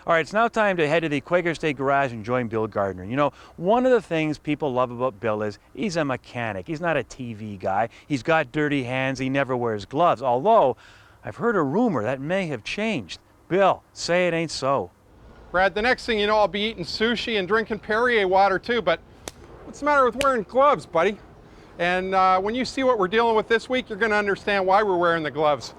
All right, it's now time to head to the Quaker State Garage and join Bill Gardner. You know, one of the things people love about Bill is he's a mechanic. He's not a TV guy. He's got dirty hands. He never wears gloves. Although, I've heard a rumor that may have changed. Bill, say it ain't so. Brad, the next thing you know, I'll be eating sushi and drinking Perrier water too, but what's the matter with wearing gloves, buddy? And when you see what we're dealing with this week, you're going to understand why we're wearing the gloves.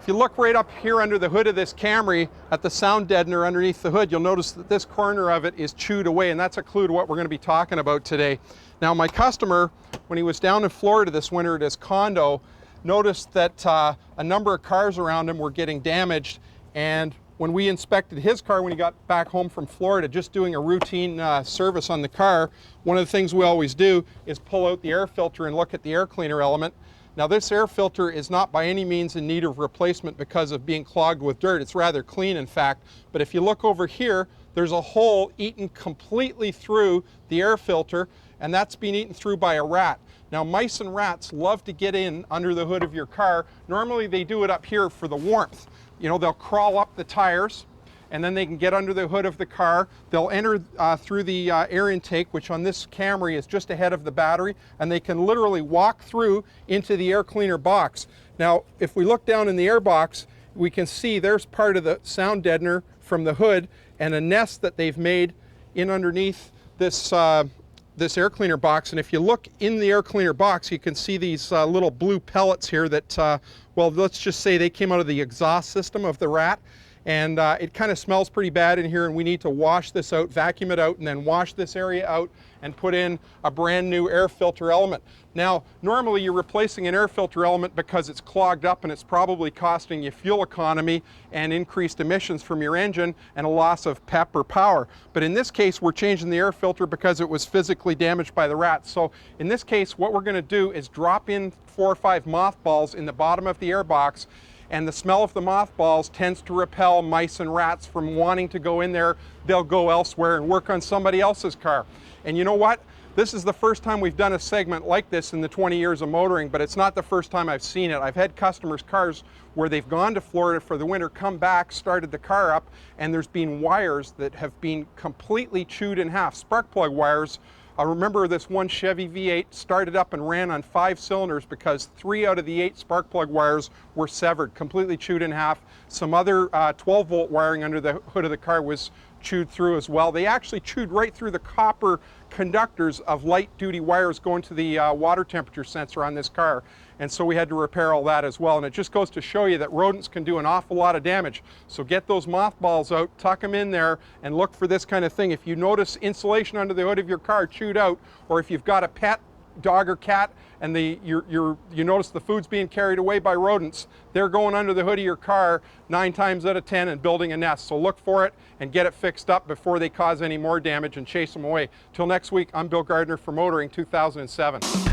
If you look right up here under the hood of this Camry at the sound deadener underneath the hood, you'll notice that this corner of it is chewed away, and that's a clue to what we're going to be talking about today. Now, my customer, when he was down in Florida this winter at his condo, noticed that a number of cars around him were getting damaged, and when we inspected his car when he got back home from Florida, just doing a routine service on the car, one of the things we always do is pull out the air filter and look at the air cleaner element. Now, this air filter is not by any means in need of replacement because of being clogged with dirt. It's rather clean, in fact. But if you look over here, there's a hole eaten completely through the air filter, and that's been eaten through by a rat. Now, mice and rats love to get in under the hood of your car. Normally, they do it up here for the warmth. You know, they'll crawl up the tires, and then they can get under the hood of the car. They'll enter through the air intake, which on this Camry is just ahead of the battery, and they can literally walk through into the air cleaner box. Now, if we look down in the air box, we can see there's part of the sound deadener from the hood and a nest that they've made in underneath this this air cleaner box. And if you look in the air cleaner box, you can see these little blue pellets here that, well, let's just say they came out of the exhaust system of the rat. And it kind of smells pretty bad in here, and we need to wash this out, vacuum it out, and then wash this area out and put in a brand new air filter element. Now, normally you're replacing an air filter element because it's clogged up and it's probably costing you fuel economy and increased emissions from your engine and a loss of pep or power. But in this case, we're changing the air filter because it was physically damaged by the rats. So in this case, what we're going to do is drop in 4 or 5 mothballs in the bottom of the air box, and the smell of the mothballs tends to repel mice and rats from wanting to go in there. They'll go elsewhere and work on somebody else's car. And you know what? This is the first time we've done a segment like this in the 20 years of motoring, but it's not the first time I've seen it. I've had customers' cars where they've gone to Florida for the winter, come back, started the car up, and there's been wires that have been completely chewed in half, spark plug wires. I remember this one Chevy V8 started up and ran on 5 cylinders because 3 out of the 8 spark plug wires were severed, completely chewed in half. Some other 12-volt wiring under the hood of the car was chewed through as well. They actually chewed right through the copper conductors of light-duty wires going to the water temperature sensor on this car. And so we had to repair all that as well. And it just goes to show you that rodents can do an awful lot of damage. So get those mothballs out, tuck them in there, and look for this kind of thing. If you notice insulation under the hood of your car chewed out, or if you've got a pet dog or cat and you notice the food's being carried away by rodents, they're going under the hood of your car 9 times out of 10 and building a nest. So look for it and get it fixed up before they cause any more damage and chase them away. Till next week, I'm Bill Gardner for Motoring 2007.